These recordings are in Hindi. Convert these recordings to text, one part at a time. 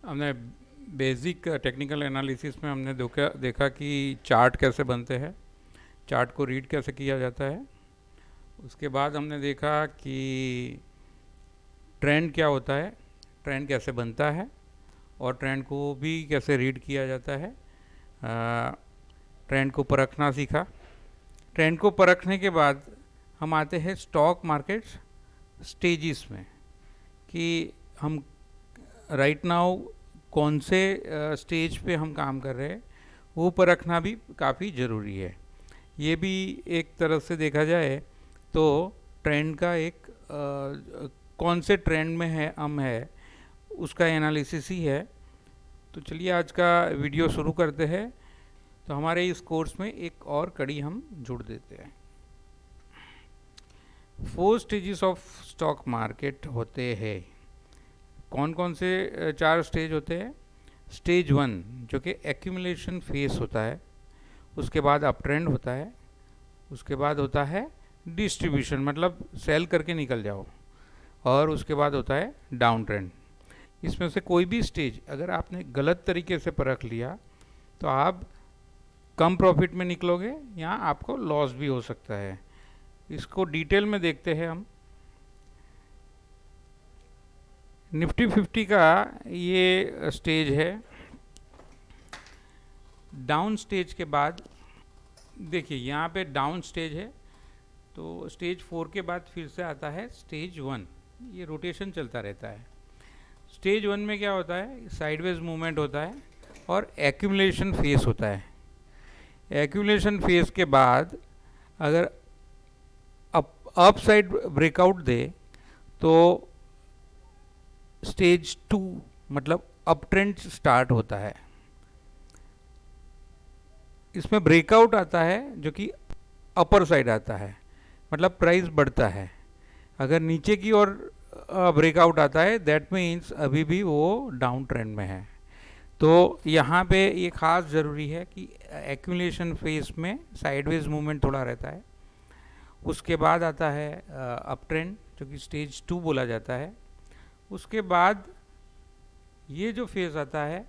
हमने बेसिक टेक्निकल एनालिसिस में हमने देखा कि चार्ट कैसे बनते हैं, चार्ट को रीड कैसे किया जाता है। उसके बाद हमने देखा कि ट्रेंड क्या होता है, ट्रेंड कैसे बनता है और ट्रेंड को भी कैसे रीड किया जाता है। ट्रेंड को परखना सीखा। ट्रेंड को परखने के बाद हम आते हैं स्टॉक मार्केट स्टेजिस में, कि हम राइट नाउ कौन से स्टेज पे हम काम कर रहे हैं, वो परखना भी काफ़ी ज़रूरी है। ये भी एक तरफ से देखा जाए तो ट्रेंड का एक कौन से ट्रेंड में है हम है उसका एनालिसिस ही है। तो चलिए आज का वीडियो शुरू करते हैं। तो हमारे इस कोर्स में एक और कड़ी हम जोड़ देते हैं। 4 स्टेजेस ऑफ स्टॉक मार्केट होते हैं। कौन कौन से 4 स्टेज होते हैं? स्टेज 1 जो कि एक्यूमुलेशन फेस होता है, उसके बाद अप ट्रेंड होता है, उसके बाद होता है डिस्ट्रीब्यूशन मतलब सेल करके निकल जाओ, और उसके बाद होता है डाउन ट्रेंड। इसमें से कोई भी स्टेज अगर आपने गलत तरीके से परख लिया तो आप कम प्रॉफिट में निकलोगे या आपको लॉस भी हो सकता है। इसको डिटेल में देखते हैं हम। निफ्टी 50 का ये स्टेज है। डाउन स्टेज के बाद देखिए यहाँ पे डाउन स्टेज है, तो स्टेज 4 के बाद फिर से आता है स्टेज 1। ये रोटेशन चलता रहता है। स्टेज 1 में क्या होता है? साइडवेज मूवमेंट होता है और एक्यूमुलेशन फेस होता है। एक्यूमुलेशन फेस के बाद अगर अप साइड ब्रेकआउट दे तो स्टेज 2 मतलब अप ट्रेंड स्टार्ट होता है। इसमें ब्रेकआउट आता है जो कि अपर साइड आता है, मतलब प्राइस बढ़ता है। अगर नीचे की ओर ब्रेकआउट आता है दैट मीन्स अभी भी वो डाउन ट्रेंड में है। तो यहाँ पे ये खास ज़रूरी है कि एक्यूमुलेशन फेज में साइडवेज मूवमेंट थोड़ा रहता है। उसके बाद आता है अप ट्रेंड जो कि स्टेज 2 बोला जाता है। उसके बाद ये जो फेज़ आता है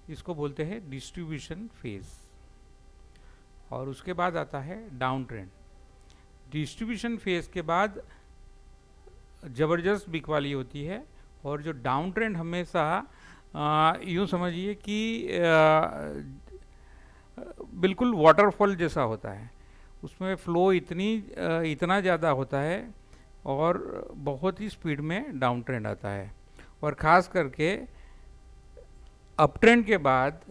इसको बोलते हैं डिस्ट्रीब्यूशन फेज़, और उसके बाद आता है डाउन ट्रेंड। डिस्ट्रीब्यूशन फेज़ के बाद ज़बरदस्त बिकवाली होती है, और जो डाउन ट्रेंड हमेशा यूँ समझिए कि बिल्कुल वाटरफॉल जैसा होता है। उसमें फ्लो इतना ज़्यादा होता है और बहुत ही स्पीड में डाउन ट्रेंड आता है। और ख़ास करके अप ट्रेंड के बाद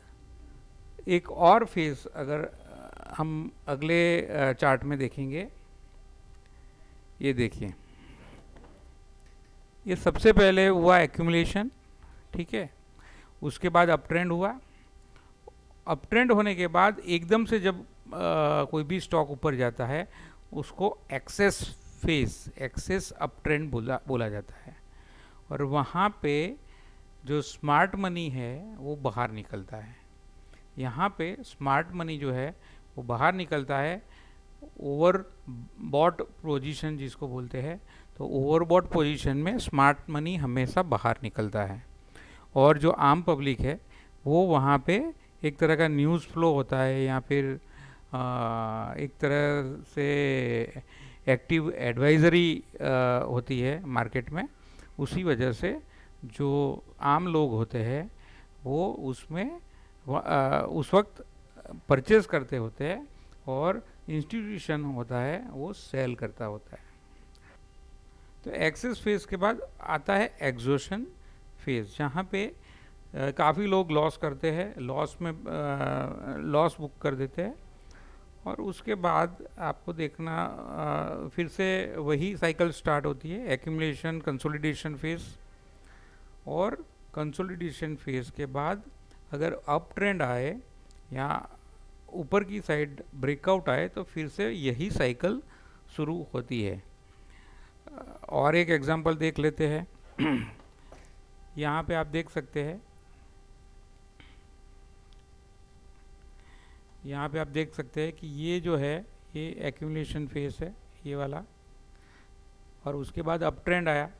एक और फेज़ अगर हम अगले चार्ट में देखेंगे, ये देखिए, ये सबसे पहले हुआ एक्यूमुलेशन, ठीक है। उसके बाद अप ट्रेंड हुआ। अप ट्रेंड होने के बाद एकदम से जब कोई भी स्टॉक ऊपर जाता है उसको excess phase, excess up trend बोला जाता है। और वहाँ पे जो स्मार्ट मनी है वो बाहर निकलता है। यहाँ पे स्मार्ट मनी जो है वो बाहर निकलता है ओवर बॉट पोजीशन जिसको बोलते हैं। तो ओवर बॉट पोजीशन में स्मार्ट मनी हमेशा बाहर निकलता है, और जो आम पब्लिक है वो वहाँ पे एक तरह का न्यूज़ फ्लो होता है, या फिर एक तरह से एक्टिव एडवाइजरी होती है मार्केट में। उसी वजह से जो आम लोग होते हैं वो उसमें उस वक्त परचेज करते होते हैं, और इंस्टीट्यूशन होता है वो सेल करता होता है। तो एक्सेस फेज के बाद आता है एग्जॉशन फेज, जहाँ पे काफ़ी लोग लॉस करते हैं, लॉस बुक कर देते हैं। और उसके बाद आपको देखना फिर से वही साइकिल स्टार्ट होती है, एक्यूमुलेशन कंसोलिडेशन फेज। और कंसोलिडेशन फेज के बाद अगर अप ट्रेंड आए या ऊपर की साइड ब्रेकआउट आए तो फिर से यही साइकिल शुरू होती है। और एक एग्जांपल देख लेते हैं। यहाँ पे आप देख सकते हैं, यहाँ पे आप देख सकते हैं कि ये जो है ये एक्यूमुलेशन फेज है, ये वाला। और उसके बाद अप ट्रेंड आया,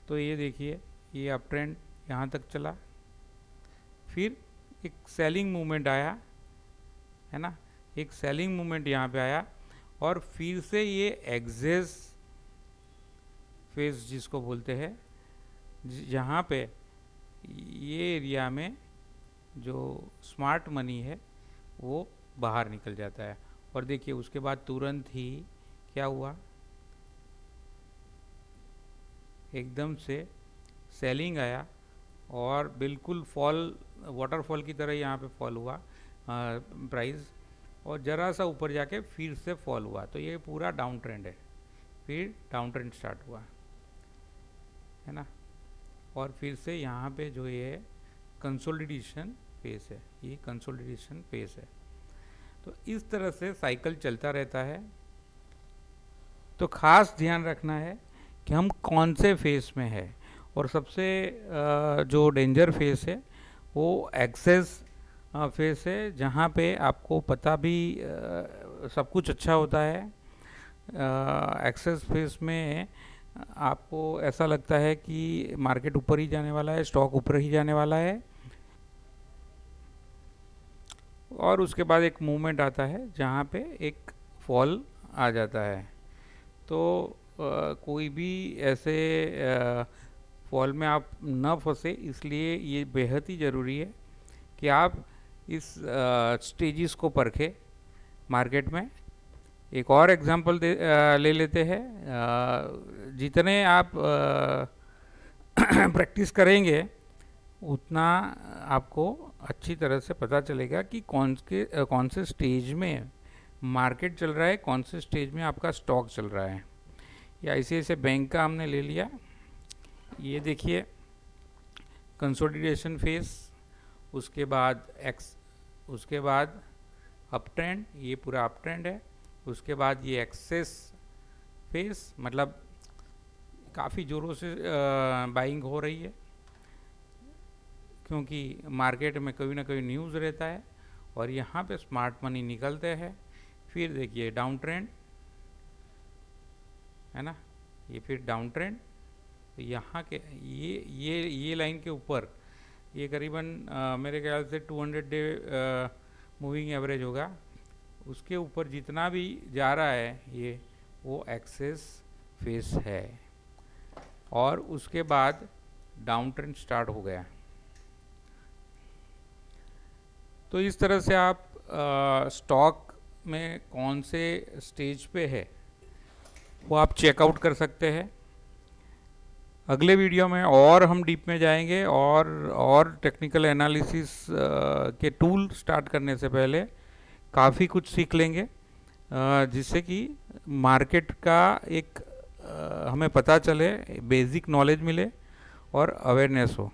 तो ये देखिए ये अप ट्रेंड यहाँ तक चला, फिर एक सेलिंग मूवमेंट आया, है ना, एक सेलिंग मूवमेंट यहाँ पे आया, और फिर से ये एक्सेस फेज जिसको बोलते हैं, जहाँ पे ये एरिया में जो स्मार्ट मनी है वो बाहर निकल जाता है। और देखिए उसके बाद तुरंत ही क्या हुआ, एकदम से सेलिंग आया और बिल्कुल फॉल, वाटरफॉल की तरह यहाँ पे फॉल हुआ प्राइस, और ज़रा सा ऊपर जाके फिर से फॉल हुआ। तो ये पूरा डाउन ट्रेंड है, फिर डाउन ट्रेंड स्टार्ट हुआ, है ना, और फिर से यहाँ पे जो ये कंसोलिडेशन फेस है, ये कंसोलिडेशन फेस है। तो इस तरह से साइकिल चलता रहता है। तो खास ध्यान रखना है कि हम कौन से फेस में है, और सबसे जो डेंजर फेस है वो एक्सेस फेस है, जहाँ पे आपको पता भी सब कुछ अच्छा होता है। एक्सेस फेस में आपको ऐसा लगता है कि मार्केट ऊपर ही जाने वाला है, स्टॉक ऊपर ही जाने वाला है, और उसके बाद एक मूवमेंट आता है जहाँ पे एक फॉल आ जाता है। तो कोई भी ऐसे फॉल में आप न फंसे, इसलिए ये बेहद ही ज़रूरी है कि आप इस स्टेजेस को परखें मार्केट में। एक और एग्जांपल ले लेते हैं। जितने आप प्रैक्टिस करेंगे उतना आपको अच्छी तरह से पता चलेगा कि कौन से स्टेज में मार्केट चल रहा है, कौन से स्टेज में आपका स्टॉक चल रहा है। या ऐसे बैंक का हमने ले लिया, ये देखिए कंसोलिडेशन फेस, उसके बाद अप ट्रेंड, ये पूरा अप ट्रेंड है। उसके बाद ये एक्सेस फेस, मतलब काफ़ी ज़ोरों से बाइंग हो रही है, क्योंकि मार्केट में कोई ना कोई न्यूज़ रहता है, और यहाँ पे स्मार्ट मनी निकलते हैं। फिर देखिए डाउन ट्रेंड, है ना, ये फिर डाउन ट्रेंड। तो यहाँ के ये लाइन के ऊपर, ये करीबन मेरे ख्याल से 200 डे मूविंग एवरेज होगा, उसके ऊपर जितना भी जा रहा है ये, वो एक्सेस फेस है, और उसके बाद डाउन ट्रेंड स्टार्ट हो गया। तो इस तरह से आप स्टॉक में कौन से स्टेज पे है वो आप चेकआउट कर सकते हैं। अगले वीडियो में और हम डीप में जाएंगे, और टेक्निकल एनालिसिस के टूल स्टार्ट करने से पहले काफ़ी कुछ सीख लेंगे, जिससे कि मार्केट का एक हमें पता चले, बेसिक नॉलेज मिले और अवेयरनेस हो।